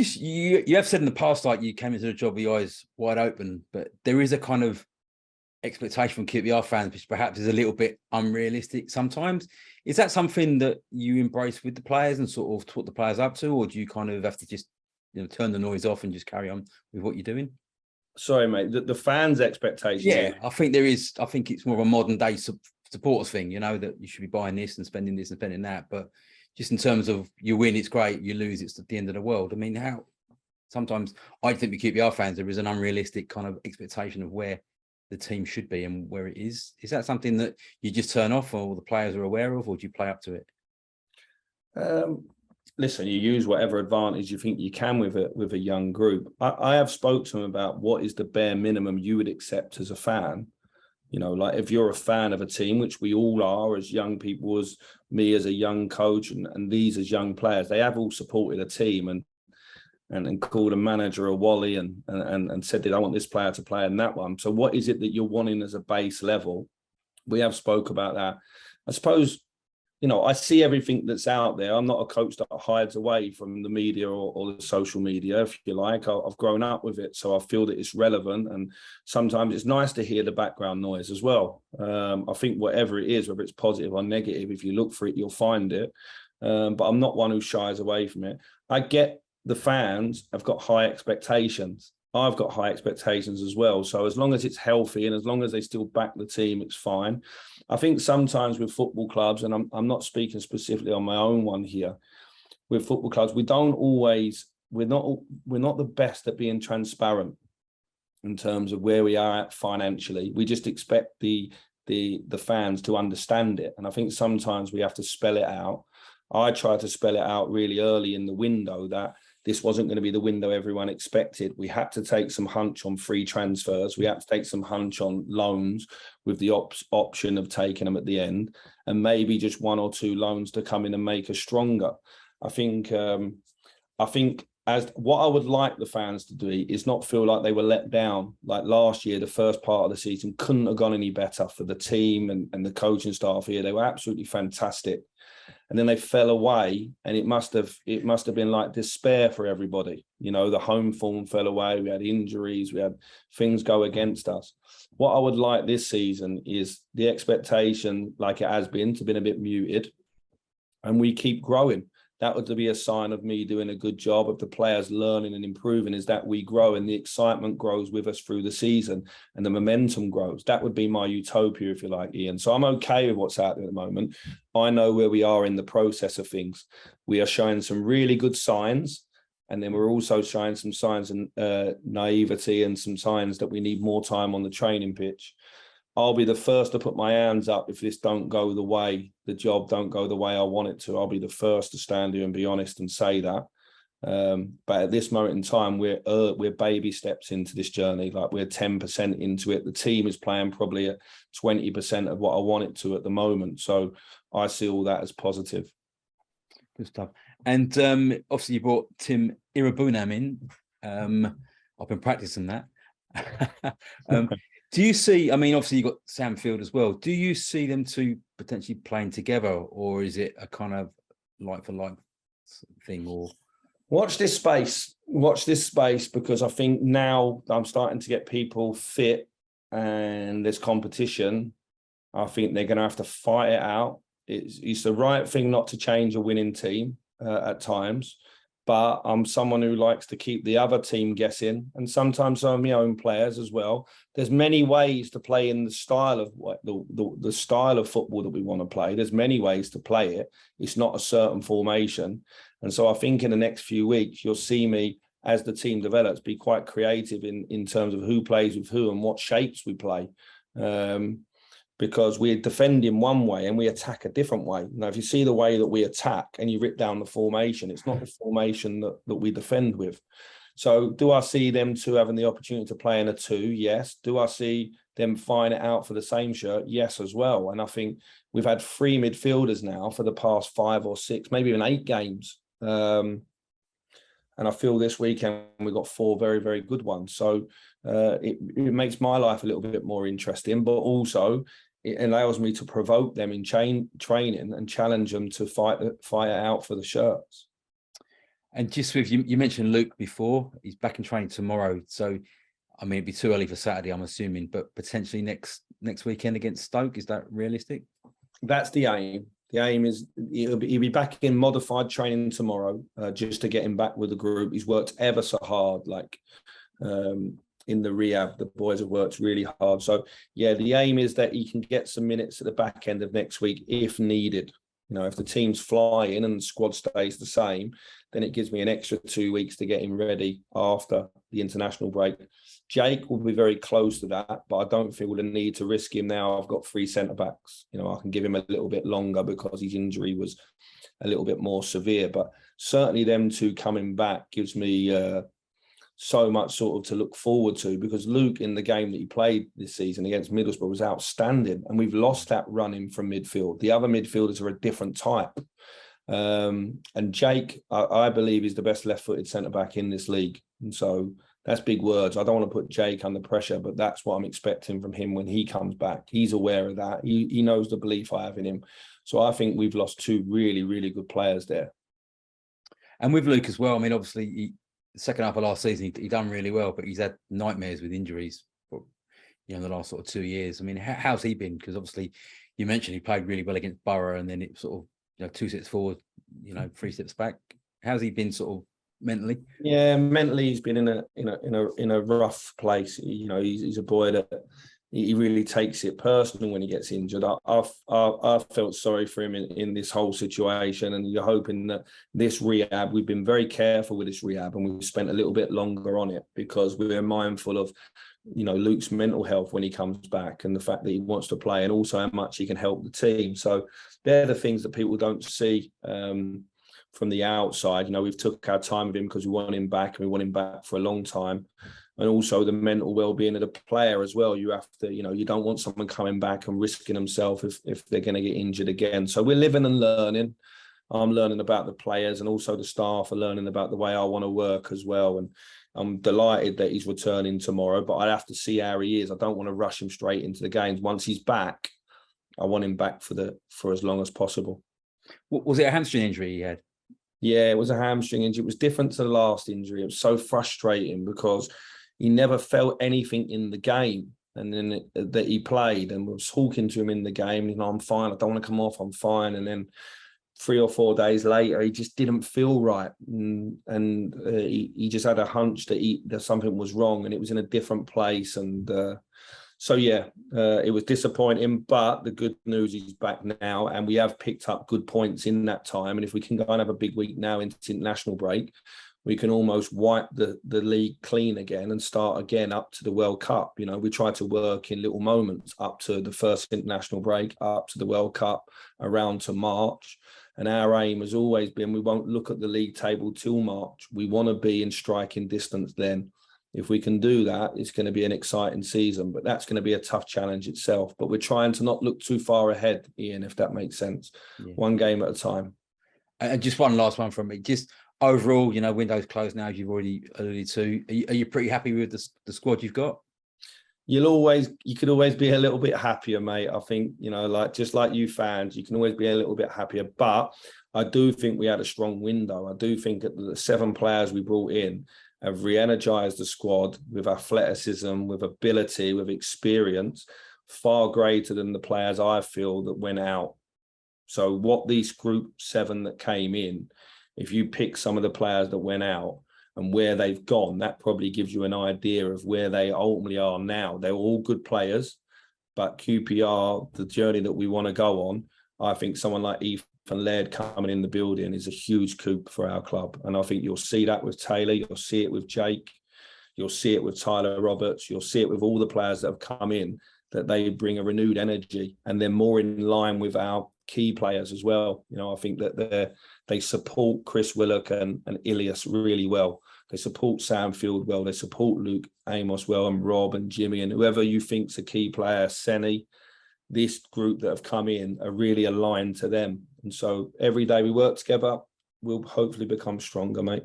just you have said in the past, like you came into the job with your eyes wide open, but there is a kind of expectation from QPR fans, which perhaps is a little bit unrealistic sometimes. Is that something that you embrace with the players and sort of talk the players up to, or do you kind of have to just turn the noise off and just carry on with what you're doing? Sorry, mate. The fans' expectations. Yeah, I think there is. I think it's more of a modern day supporters thing, that you should be buying this and spending that. But just in terms of you win, it's great. You lose, it's at the end of the world. I mean, how sometimes I think with QPR fans, there is an unrealistic kind of expectation of where the team should be and where it is. Is that something that you just turn off, or the players are aware of, or do you play up to it? Listen, you use whatever advantage you think you can with a young group. I have spoke to them about what is the bare minimum you would accept as a fan. Like if you're a fan of a team, which we all are as young people, as me as a young coach and these as young players, they have all supported a team and called a manager a Wally and said that I want this player to play in that one. So what is it that you're wanting as a base level? We have spoke about that. I suppose, I see everything that's out there. I'm not a coach that hides away from the media or the social media, if you like. I've grown up with it, so I feel that it's relevant. And sometimes it's nice to hear the background noise as well. I think whatever it is, whether it's positive or negative, if you look for it, you'll find it. But I'm not one who shies away from it. I get the fans have got high expectations. I've got high expectations as well. So as long as it's healthy and as long as they still back the team, it's fine. I think sometimes with football clubs, and I'm not speaking specifically on my own one here, with football clubs, we're not the best at being transparent in terms of where we are at financially. We just expect the fans to understand it. And I think sometimes we have to spell it out. I tried to spell it out really early in the window that this wasn't going to be the window everyone expected. We had to take some hunch on free transfers. We had to take some hunch on loans with the option of taking them at the end, and maybe just one or two loans to come in and make us stronger. I think as what I would like the fans to do is not feel like they were let down. Like last year, the first part of the season couldn't have gone any better for the team and the coaching staff here. They were absolutely fantastic. And then they fell away, and it must have been like despair for everybody. The home form fell away. We had injuries. We had things go against us. What I would like this season is the expectation, like it has been, to be a bit muted, and we keep growing. That would be a sign of me doing a good job, of the players learning and improving, is that we grow and the excitement grows with us through the season and the momentum grows. That would be my utopia, if you like, Ian. So I'm okay with what's out there at the moment. I know where we are in the process of things. We are showing some really good signs, and then we're also showing some signs of naivety and some signs that we need more time on the training pitch. I'll be the first to put my hands up if this don't go the way, the job don't go the way I want it to. I'll be the first to stand here and be honest and say that. But at this moment in time, we're baby steps into this journey. Like we're 10% into it. The team is playing probably at 20% of what I want it to at the moment. So I see all that as positive. Good stuff. And obviously you brought Tim Iroegbunam in. I've been practicing that. Do you see, obviously you've got Sam Field as well. Do you see them two potentially playing together, or is it a kind of like for like thing? Or watch this space, because I think now I'm starting to get people fit and there's competition. I think they're going to have to fight it out. It's the right thing not to change a winning team at times. But I'm someone who likes to keep the other team guessing, and sometimes some of my own players as well. There's many ways to play in the style of the style of football that we want to play. There's many ways to play it. It's not a certain formation. And so I think in the next few weeks, you'll see me, as the team develops, be quite creative in terms of who plays with who and what shapes we play. Because we defend in one way and we attack a different way. Now, if you see the way that we attack and you rip down the formation, it's not the formation that we defend with. So do I see them two having the opportunity to play in a two? Yes. Do I see them fighting it out for the same shirt? Yes, as well. And I think we've had three midfielders now for the past 5 or 6, maybe even 8 games. And I feel this weekend we've got 4 very, very good ones. So it makes my life a little bit more interesting, but also it allows me to provoke them in training and challenge them to fight it out for the shirts. And just with you mentioned Luke before, he's back in training tomorrow. So, I mean, it'd be too early for Saturday, I'm assuming, but potentially next weekend against Stoke. Is that realistic? That's the aim. The aim is he'll be back in modified training tomorrow, just to get him back with the group. He's worked ever so hard, in the rehab. The boys have worked really hard. So, yeah, the aim is that he can get some minutes at the back end of next week if needed. If the teams fly in and the squad stays the same, then it gives me an extra 2 weeks to get him ready after the international break. Jake will be very close to that, but I don't feel the need to risk him now. I've got 3 centre-backs. I can give him a little bit longer because his injury was a little bit more severe. But certainly them two coming back gives me so much sort of to look forward to, because Luke, in the game that he played this season against Middlesbrough, was outstanding, and we've lost that running from midfield. The other midfielders are a different type, and Jake, I believe, is the best left-footed centre-back in this league, and so that's big words. I don't want to put Jake under pressure, but that's what I'm expecting from him when he comes back. He's aware of that. He knows the belief I have in him, so I think we've lost 2 really, really good players there. And with Luke as well, I mean, obviously, the second half of last season, he done really well, but he's had nightmares with injuries for, in the last sort of 2 years. I mean, how's he been? Because obviously you mentioned he played really well against Borough, and then it sort of, 2 steps forward, 3 steps back. How's he been sort of mentally? Yeah, mentally he's been in a rough place. He's a boy that he really takes it personal when he gets injured. I felt sorry for him in this whole situation, and you're hoping that this rehab, we've been very careful with this rehab, and we've spent a little bit longer on it because we're mindful of, Luke's mental health when he comes back, and the fact that he wants to play, and also how much he can help the team. So they're the things that people don't see from the outside. We've took our time with him because we want him back, and we want him back for a long time. And also the mental well-being of the player as well. You have to, you don't want someone coming back and risking themselves if they're going to get injured again. So we're living and learning. I'm learning about the players, and also the staff are learning about the way I want to work as well. And I'm delighted that he's returning tomorrow, but I have to see how he is. I don't want to rush him straight into the games. Once he's back, I want him back for as long as possible. Was it a hamstring injury he had? Yeah, it was a hamstring injury. It was different to the last injury. It was so frustrating because he never felt anything in the game, and then that he played, and was talking to him in the game. I'm fine. I don't want to come off. I'm fine. And then 3 or 4 days later, he just didn't feel right, and he just had a hunch that something was wrong, and it was in a different place. And so yeah, it was disappointing. But the good news is he's back now, and we have picked up good points in that time. And if we can go and have a big week now into international break, we can almost wipe the league clean again and start again up to the World Cup. We try to work in little moments up to the first international break, up to the World Cup, around to March. And our aim has always been, we won't look at the league table till March. We want to be in striking distance then. If we can do that, it's going to be an exciting season, but that's going to be a tough challenge itself. But we're trying to not look too far ahead, Ian, if that makes sense. Yeah. One game at a time. And just one last one from me. Just overall, window's closed now, as you've already alluded to. Are you pretty happy with the squad you've got? You could always be a little bit happier, mate. I think, just like you fans, you can always be a little bit happier. But I do think we had a strong window. I do think that the 7 players we brought in have re-energized the squad with athleticism, with ability, with experience, far greater than the players I feel that went out. So what these group 7 that came in, if you pick some of the players that went out and where they've gone, that probably gives you an idea of where they ultimately are now. They're all good players, but QPR, the journey that we want to go on, I think someone like Ethan Laird coming in the building is a huge coup for our club. And I think you'll see that with Taylor, you'll see it with Jake, you'll see it with Tyler Roberts, you'll see it with all the players that have come in, that they bring a renewed energy, and they're more in line with our key players as well. I think that they support Chris Willock and Ilias really well. They support Sam Field well. They support Luke Amos well, and Rob and Jimmy and whoever you think's a key player, Senny. This group that have come in are really aligned to them. And so every day we work together, we'll hopefully become stronger, mate.